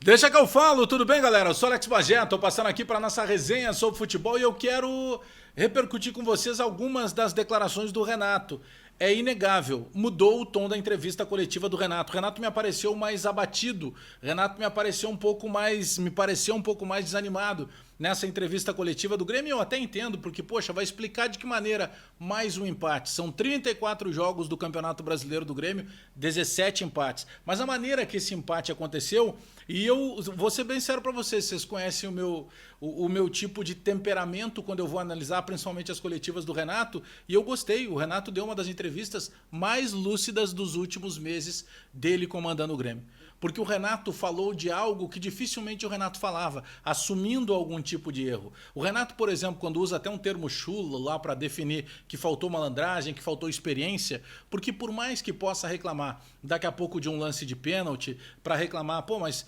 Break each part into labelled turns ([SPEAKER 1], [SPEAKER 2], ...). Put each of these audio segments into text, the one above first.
[SPEAKER 1] Deixa que eu falo, tudo bem, galera? Eu sou Alex Bagé, tô passando aqui para nossa resenha sobre futebol e eu quero repercutir com vocês algumas das declarações do Renato. É inegável, mudou o tom da entrevista coletiva do Renato. Renato me apareceu mais abatido, Renato me pareceu um pouco mais desanimado nessa entrevista coletiva do Grêmio. Eu até entendo, porque, poxa, vai explicar de que maneira mais um empate. São 34 jogos do Campeonato Brasileiro do Grêmio, 17 empates. Mas a maneira que esse empate aconteceu, e eu vou ser bem sério para vocês conhecem o meu tipo de temperamento quando eu vou analisar principalmente as coletivas do Renato, e eu gostei. O Renato deu uma das entrevistas mais lúcidas dos últimos meses dele comandando o Grêmio. Porque o Renato falou de algo que dificilmente o Renato falava, assumindo algum tipo de erro. O Renato, por exemplo, quando usa até um termo chulo lá para definir que faltou malandragem, que faltou experiência, porque por mais que possa reclamar daqui a pouco de um lance de pênalti, para reclamar, pô, mas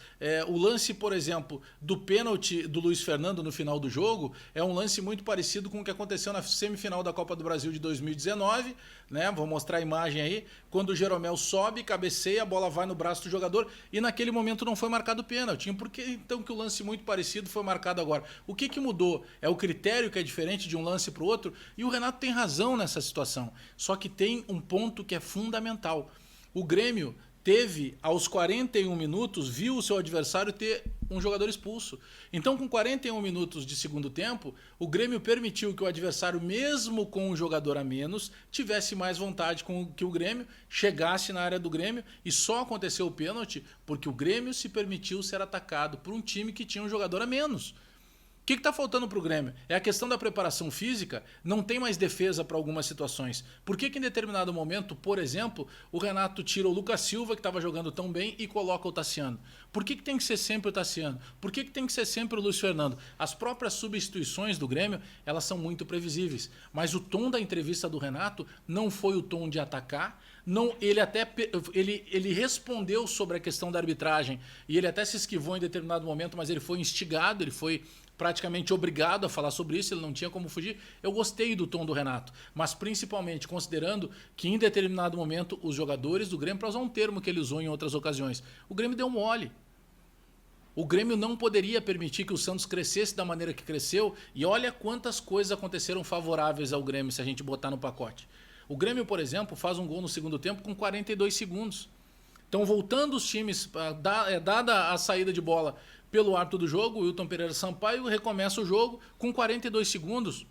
[SPEAKER 1] o lance, por exemplo, do pênalti do Luiz Fernando no final do jogo é um lance muito parecido com o que aconteceu na semifinal da Copa do Brasil de 2019, né? Vou mostrar a imagem aí, quando o Jeromel sobe, cabeceia, a bola vai no braço do jogador e naquele momento não foi marcado pênalti. Por que então que o lance muito parecido foi marcado agora? O que mudou? É o critério que é diferente de um lance para o outro? E o Renato tem razão nessa situação. Só que tem um ponto que é fundamental. O Grêmio teve, aos 41 minutos, viu o seu adversário ter um jogador expulso. Então, com 41 minutos de segundo tempo, o Grêmio permitiu que o adversário, mesmo com um jogador a menos, tivesse mais vontade com que o Grêmio chegasse na área do Grêmio, e só aconteceu o pênalti porque o Grêmio se permitiu ser atacado por um time que tinha um jogador a menos. O que está faltando para o Grêmio? É a questão da preparação física, não tem mais defesa para algumas situações. Por que em determinado momento, por exemplo, o Renato tira o Lucas Silva, que estava jogando tão bem, e coloca o Tassiano? Por que tem que ser sempre o Tassiano? Por que tem que ser sempre o Luiz Fernando? As próprias substituições do Grêmio, elas são muito previsíveis. Mas o tom da entrevista do Renato não foi o tom de atacar. Não, ele respondeu sobre a questão da arbitragem e ele até se esquivou em determinado momento, mas ele foi instigado, ele foi praticamente obrigado a falar sobre isso, ele não tinha como fugir. Eu gostei do tom do Renato, mas principalmente considerando que em determinado momento os jogadores do Grêmio, para usar um termo que ele usou em outras ocasiões, o Grêmio deu mole. O Grêmio não poderia permitir que o Santos crescesse da maneira que cresceu, e olha quantas coisas aconteceram favoráveis ao Grêmio se a gente botar no pacote. O Grêmio, por exemplo, faz um gol no segundo tempo com 42 segundos. Então, voltando os times, dada a saída de bola pelo árbitro do jogo, o Wilton Pereira Sampaio recomeça o jogo com 42 segundos.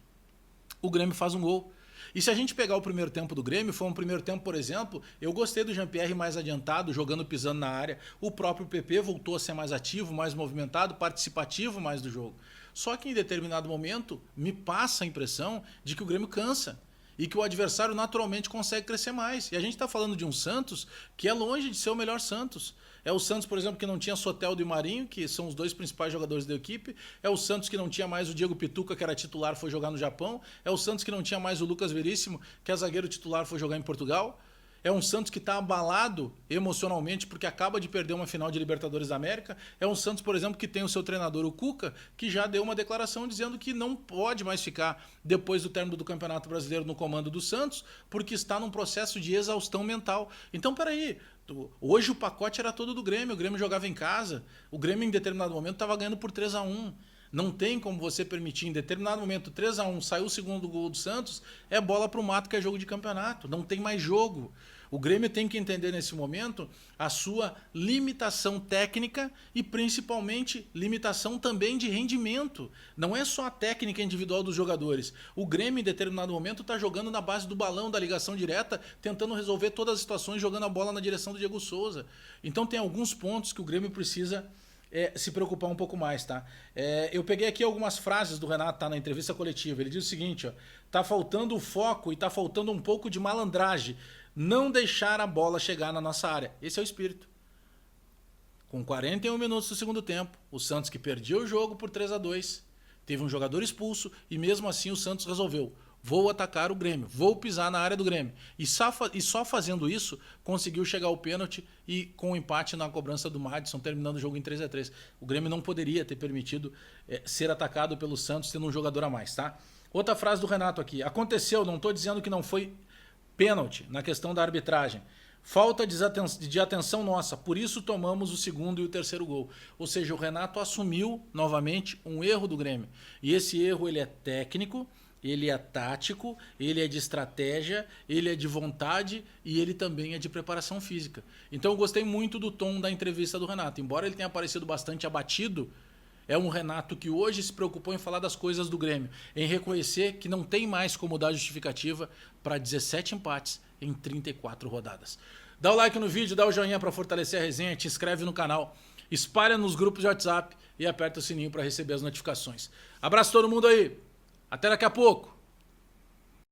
[SPEAKER 1] O Grêmio faz um gol. E se a gente pegar o primeiro tempo do Grêmio, foi um primeiro tempo, por exemplo, eu gostei do Jean-Pierre mais adiantado, jogando, pisando na área. O próprio PP voltou a ser mais ativo, mais movimentado, participativo mais do jogo. Só que em determinado momento, me passa a impressão de que o Grêmio cansa e que o adversário naturalmente consegue crescer mais. E a gente está falando de um Santos que é longe de ser o melhor Santos. É o Santos, por exemplo, que não tinha Soteldo e Marinho, que são os dois principais jogadores da equipe. É o Santos que não tinha mais o Diego Pituca, que era titular, foi jogar no Japão. É o Santos que não tinha mais o Lucas Veríssimo, que é zagueiro titular, foi jogar em Portugal. É um Santos que está abalado emocionalmente porque acaba de perder uma final de Libertadores da América. É um Santos, por exemplo, que tem o seu treinador, o Cuca, que já deu uma declaração dizendo que não pode mais ficar depois do término do Campeonato Brasileiro no comando do Santos, porque está num processo de exaustão mental. Então, peraí, hoje o pacote era todo do Grêmio, o Grêmio jogava em casa, o Grêmio em determinado momento estava ganhando por 3-1. Não tem como você permitir, em determinado momento, 3-1, saiu o segundo gol do Santos, é bola pro mato, que é jogo de campeonato. Não tem mais jogo. O Grêmio tem que entender nesse momento a sua limitação técnica e principalmente limitação também de rendimento. Não é só a técnica individual dos jogadores. O Grêmio, em determinado momento, está jogando na base do balão, da ligação direta, tentando resolver todas as situações, jogando a bola na direção do Diego Souza. Então tem alguns pontos que o Grêmio precisa se preocupar um pouco mais, tá? Eu peguei aqui algumas frases do Renato, tá, na entrevista coletiva. Ele diz o seguinte, ó: tá faltando o foco e tá faltando um pouco de malandragem. Não deixar a bola chegar na nossa área. Esse é o espírito. Com 41 minutos do segundo tempo, o Santos, que perdia o jogo por 3-2, teve um jogador expulso e mesmo assim o Santos resolveu: vou atacar o Grêmio, vou pisar na área do Grêmio. E só fazendo isso, conseguiu chegar ao pênalti e com o empate na cobrança do Madison, terminando o jogo em 3-3. O Grêmio não poderia ter permitido ser atacado pelo Santos tendo um jogador a mais, tá? Outra frase do Renato aqui: aconteceu, não estou dizendo que não foi pênalti na questão da arbitragem, Falta de atenção nossa, por isso tomamos o segundo e o terceiro gol. Ou seja, o Renato assumiu novamente um erro do Grêmio. E esse erro ele é técnico, ele é tático, ele é de estratégia, ele é de vontade e ele também é de preparação física. Então eu gostei muito do tom da entrevista do Renato. Embora ele tenha parecido bastante abatido, é um Renato que hoje se preocupou em falar das coisas do Grêmio, em reconhecer que não tem mais como dar justificativa para 17 empates em 34 rodadas. Dá o like no vídeo, dá o joinha para fortalecer a resenha, te inscreve no canal, espalha nos grupos de WhatsApp e aperta o sininho para receber as notificações. Abraço todo mundo aí, até daqui a pouco!